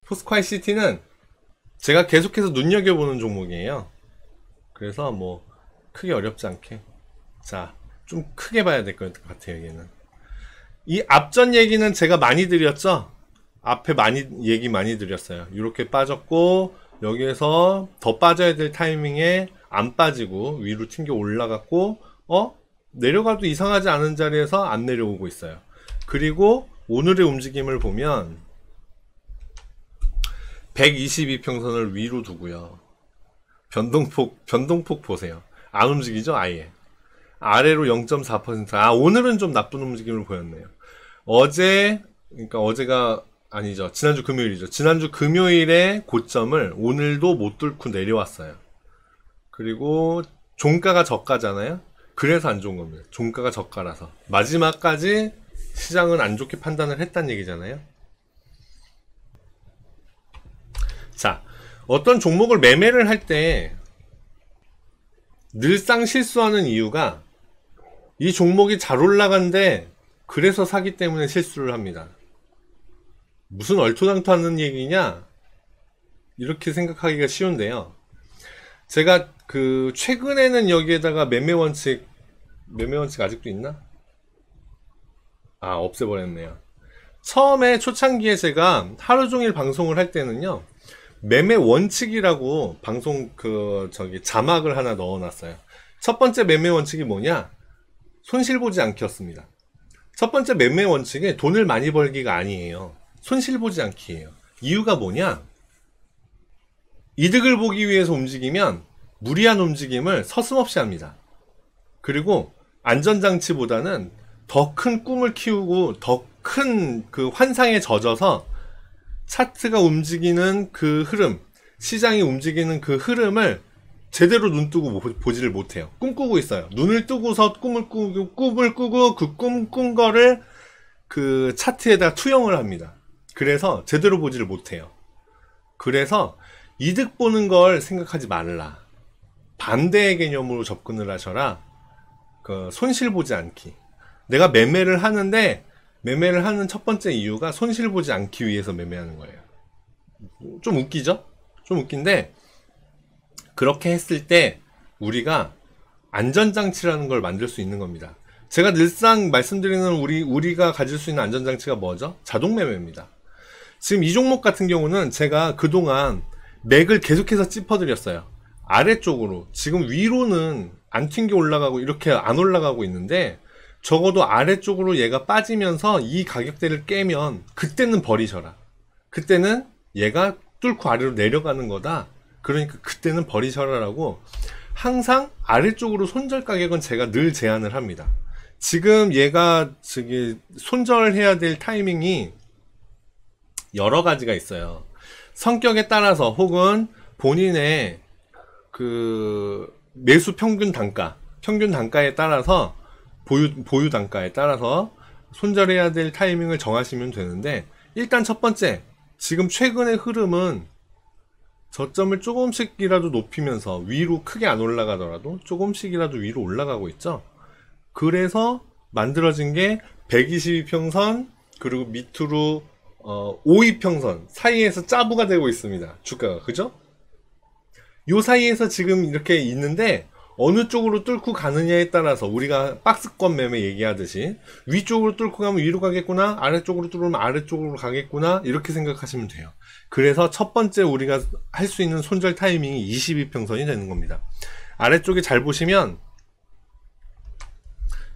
포스코아이 시티는 제가 계속해서 눈여겨보는 종목이에요. 그래서 뭐 크게 어렵지 않게, 자, 좀 크게 봐야 될 것 같아요. 얘는 이 앞전 얘기는 제가 많이 드렸죠. 앞에 얘기 많이 드렸어요. 이렇게 빠졌고 여기에서 더 빠져야 될 타이밍에 안 빠지고 위로 튕겨 올라갔고, 내려가도 이상하지 않은 자리에서 안 내려오고 있어요. 그리고 오늘의 움직임을 보면 122평선을 위로 두고요. 변동폭 보세요. 안 움직이죠, 아예. 아래로 0.4%. 오늘은 좀 나쁜 움직임을 보였네요. 그러니까 어제가 아니죠. 지난주 금요일이죠. 지난주 금요일의 고점을 오늘도 못 뚫고 내려왔어요. 그리고 종가가 저가잖아요. 그래서 안 좋은 겁니다. 종가가 저가라서. 마지막까지 시장은 안 좋게 판단을 했단 얘기잖아요. 자, 어떤 종목을 매매를 할 때 늘상 실수하는 이유가 이 종목이 잘 올라간데 그래서 사기 때문에 실수를 합니다. 무슨 얼토당토하는 얘기냐? 이렇게 생각하기가 쉬운데요. 제가 최근에는 여기에다가 매매 원칙 아직도 있나? 없애버렸네요. 처음에 초창기에 제가 하루 종일 방송을 할 때는요, 매매 원칙이라고 방송 자막을 하나 넣어놨어요. 첫 번째 매매 원칙이 뭐냐? 손실 보지 않기였습니다. 첫 번째 매매 원칙이 돈을 많이 벌기가 아니에요. 손실 보지 않기예요. 이유가 뭐냐? 이득을 보기 위해서 움직이면 무리한 움직임을 서슴없이 합니다. 그리고 안전장치보다는 더 큰 꿈을 키우고 더 큰 환상에 젖어서 차트가 움직이는 그 흐름, 시장이 움직이는 그 흐름을 제대로 눈 뜨고 보지를 못해요. 꿈꾸고 있어요. 눈을 뜨고서 꿈을 꾸고 그 꿈 꾼 거를 그 차트에다 투영을 합니다. 그래서 제대로 보지를 못해요. 그래서 이득 보는 걸 생각하지 말라. 반대의 개념으로 접근을 하셔라. 손실 보지 않기. 내가 매매를 하는데 매매를 하는 첫 번째 이유가 손실 보지 않기 위해서 매매하는 거예요. 좀 웃기죠? 좀 웃긴데 그렇게 했을 때 우리가 안전장치라는 걸 만들 수 있는 겁니다. 제가 늘상 말씀드리는 우리가 가질 수 있는 안전장치가 뭐죠? 자동매매입니다. 지금 이 종목 같은 경우는 제가 그동안 맥을 계속해서 짚어드렸어요. 아래쪽으로, 지금 위로는 안 튕겨 올라가고 이렇게 안 올라가고 있는데 적어도 아래쪽으로 얘가 빠지면서 이 가격대를 깨면 그때는 버리셔라. 그때는 얘가 뚫고 아래로 내려가는 거다. 그러니까 그때는 버리셔라라고 항상 아래쪽으로 손절 가격은 제가 늘 제안을 합니다. 지금 얘가 손절해야 될 타이밍이 여러 가지가 있어요. 성격에 따라서 혹은 본인의 매수 평균 단가에 따라서 보유 단가에 따라서 손절해야 될 타이밍을 정하시면 되는데, 일단 첫 번째, 지금 최근의 흐름은 저점을 조금씩이라도 높이면서 위로 크게 안 올라가더라도 조금씩이라도 위로 올라가고 있죠. 그래서 만들어진 게 122평선 그리고 밑으로 52평선 사이에서 짜부가 되고 있습니다. 주가가. 그죠? 요 사이에서 지금 이렇게 있는데 어느 쪽으로 뚫고 가느냐에 따라서 우리가 박스권 매매 얘기하듯이 위쪽으로 뚫고 가면 위로 가겠구나, 아래쪽으로 뚫으면 아래쪽으로 가겠구나, 이렇게 생각하시면 돼요. 그래서 첫 번째 우리가 할 수 있는 손절 타이밍이 22평선이 되는 겁니다. 아래쪽에 잘 보시면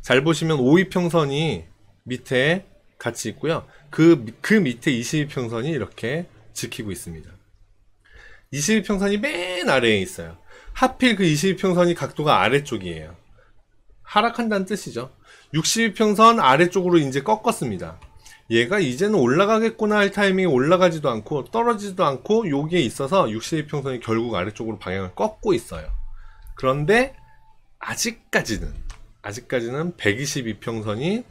52평선이 밑에 같이 있고요. 그 밑에 22평선이 이렇게 지키고 있습니다. 22평선이 맨 아래에 있어요. 하필 그 22평선이 각도가 아래쪽이에요. 하락한다는 뜻이죠. 62평선 아래쪽으로 이제 꺾었습니다. 얘가 이제는 올라가겠구나 할 타이밍에 올라가지도 않고 떨어지지도 않고 여기에 있어서 62평선이 결국 아래쪽으로 방향을 꺾고 있어요. 그런데 아직까지는 122평선이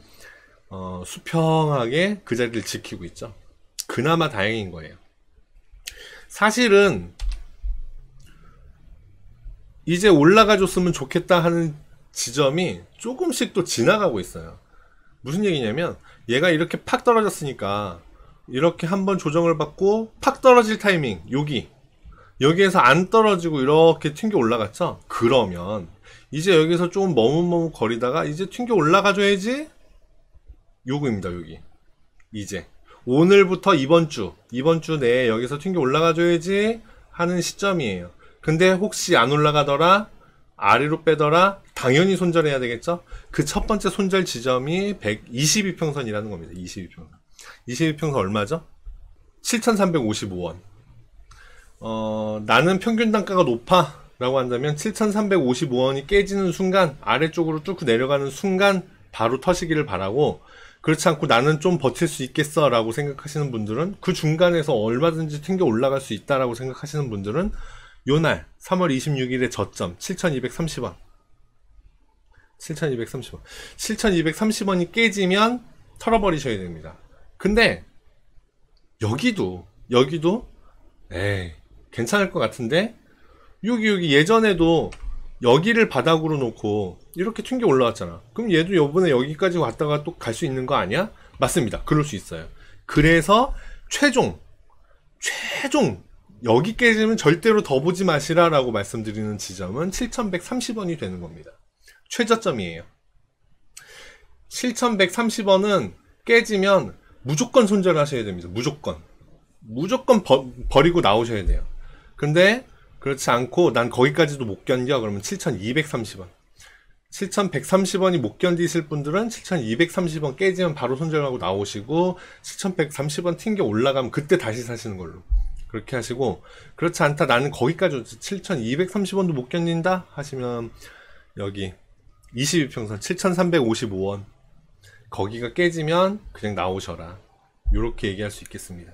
수평하게 그 자리를 지키고 있죠. 그나마 다행인 거예요. 사실은 이제 올라가 줬으면 좋겠다 하는 지점이 조금씩 또 지나가고 있어요. 무슨 얘기냐면 얘가 이렇게 팍 떨어졌으니까 이렇게 한번 조정을 받고 팍 떨어질 타이밍 여기에서 안 떨어지고 이렇게 튕겨 올라갔죠. 그러면 이제 여기서 조금 머뭇머뭇 거리다가 이제 튕겨 올라가줘야지. 요거입니다. 여기 이제 오늘부터 이번 주 내에 여기서 튕겨 올라가줘야지 하는 시점이에요. 근데 혹시 안 올라가더라, 아래로 빼더라, 당연히 손절해야 되겠죠. 그 첫 번째 손절 지점이 122평선이라는 겁니다. 22평선. 22평선 얼마죠? 7,355원. 나는 평균 단가가 높아 라고 한다면 7,355원이 깨지는 순간, 아래쪽으로 뚫고 내려가는 순간 바로 터시기를 바라고, 그렇지 않고 나는 좀 버틸 수 있겠어 라고 생각하시는 분들은, 그 중간에서 얼마든지 튕겨 올라갈 수 있다라고 생각하시는 분들은 요날 3월 26일의 저점 7,230원 7,230원이 깨지면 털어버리셔야 됩니다. 근데 여기도 에이 괜찮을 것 같은데, 여기 예전에도 여기를 바닥으로 놓고 이렇게 튕겨 올라왔잖아. 그럼 얘도 요번에 여기까지 왔다가 또 갈 수 있는 거 아니야? 맞습니다. 그럴 수 있어요. 그래서 최종 여기 깨지면 절대로 더 보지 마시라 라고 말씀드리는 지점은 7,130원이 되는 겁니다. 최저점이에요. 7,130원은 깨지면 무조건 손절하셔야 됩니다. 무조건 버리고 나오셔야 돼요. 근데 그렇지 않고 난 거기까지도 못 견뎌 그러면 7,230원 7,130원이 못 견디실 분들은 7,230원 깨지면 바로 손절하고 나오시고, 7,130원 튕겨 올라가면 그때 다시 사시는 걸로 그렇게 하시고, 그렇지 않다 나는 거기까지 7,230원도 못 견딘다 하시면 여기 22평선 7,355원 거기가 깨지면 그냥 나오셔라, 요렇게 얘기할 수 있겠습니다.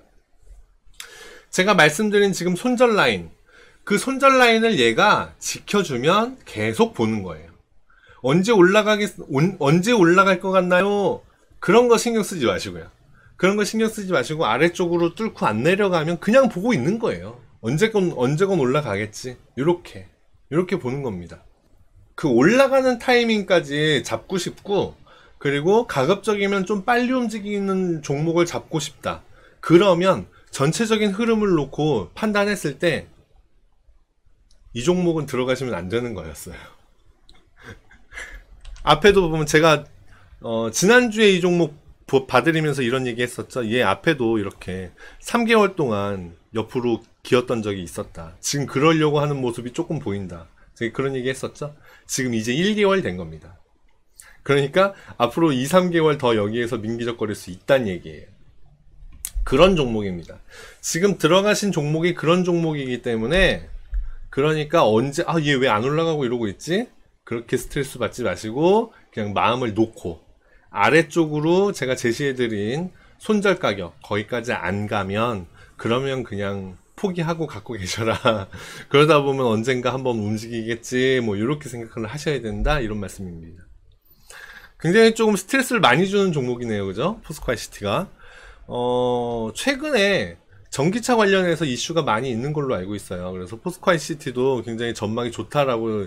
제가 말씀드린 지금 손절 라인, 그 손절 라인을 얘가 지켜주면 계속 보는 거예요. 언제 올라갈 것 같나요? 그런 거 신경 쓰지 마시고요. 아래쪽으로 뚫고 안 내려가면 그냥 보고 있는 거예요. 언제건 올라가겠지. 요렇게 보는 겁니다. 그 올라가는 타이밍까지 잡고 싶고, 그리고 가급적이면 좀 빨리 움직이는 종목을 잡고 싶다. 그러면 전체적인 흐름을 놓고 판단했을 때 이 종목은 들어가시면 안 되는 거였어요. 앞에도 보면 제가 지난주에 이 종목 봐드리면서 이런 얘기 했었죠. 얘 앞에도 이렇게 3개월 동안 옆으로 기었던 적이 있었다. 지금 그러려고 하는 모습이 조금 보인다. 제가 그런 얘기 했었죠. 지금 이제 1개월 된 겁니다. 그러니까 앞으로 2, 3개월 더 여기에서 민기적거릴 수 있다는 얘기예요. 그런 종목입니다. 지금 들어가신 종목이 그런 종목이기 때문에, 그러니까 언제 얘 왜 안 올라가고 이러고 있지? 그렇게 스트레스 받지 마시고 그냥 마음을 놓고 아래쪽으로 제가 제시해드린 손절 가격 거기까지 안 가면, 그러면 그냥 포기하고 갖고 계셔라. 그러다 보면 언젠가 한번 움직이겠지, 뭐 이렇게 생각을 하셔야 된다, 이런 말씀입니다. 굉장히 조금 스트레스를 많이 주는 종목이네요, 그죠? 포스코 ICT가 최근에 전기차 관련해서 이슈가 많이 있는 걸로 알고 있어요. 그래서 포스코 ICT도 굉장히 전망이 좋다라고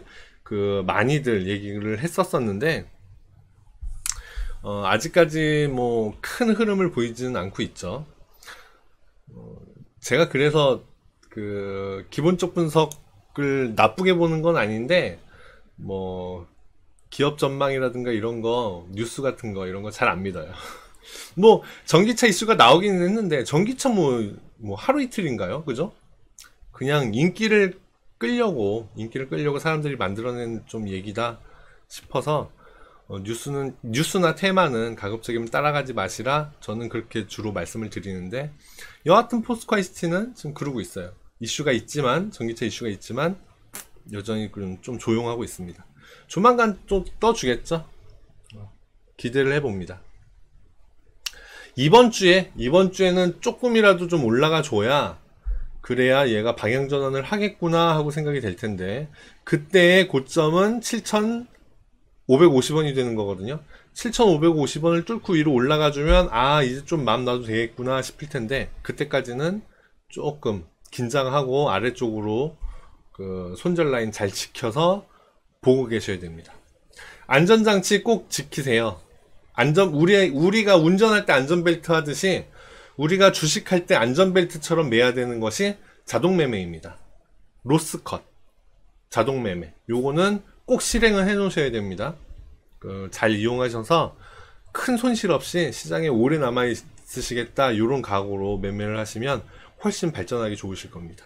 많이들 얘기를 했었었는데, 아직까지 뭐 큰 흐름을 보이지는 않고 있죠. 제가 그래서 기본적 분석을 나쁘게 보는 건 아닌데, 뭐 기업 전망이라든가 이런 거, 뉴스 같은 거 이런 거 잘 안 믿어요. 뭐 전기차 이슈가 나오기는 했는데, 전기차 뭐 하루 이틀인가요? 그죠? 그냥 인기를 끌려고 사람들이 만들어낸 좀 얘기다 싶어서, 뉴스나 테마는 가급적이면 따라가지 마시라, 저는 그렇게 주로 말씀을 드리는데, 여하튼 포스코 ICT는 지금 그러고 있어요. 전기차 이슈가 있지만 여전히 좀 조용하고 있습니다. 조만간 또 떠주겠죠? 기대를 해봅니다. 이번 주에는 조금이라도 좀 올라가 줘야, 그래야 얘가 방향전환을 하겠구나 하고 생각이 될 텐데, 그때의 고점은 7,550원이 되는 거거든요. 7,550원을 뚫고 위로 올라가 주면 이제 좀 마음 놔도 되겠구나 싶을 텐데, 그때까지는 조금 긴장하고 아래쪽으로 손절 라인 잘 지켜서 보고 계셔야 됩니다. 안전장치 꼭 지키세요. 우리가 운전할 때 안전벨트 하듯이 우리가 주식할 때 안전벨트처럼 매야 되는 것이 자동매매입니다. 로스컷, 자동매매. 요거는 꼭 실행을 해 놓으셔야 됩니다. 잘 이용하셔서 큰 손실 없이 시장에 오래 남아 있으시겠다, 요런 각오로 매매를 하시면 훨씬 발전하기 좋으실 겁니다.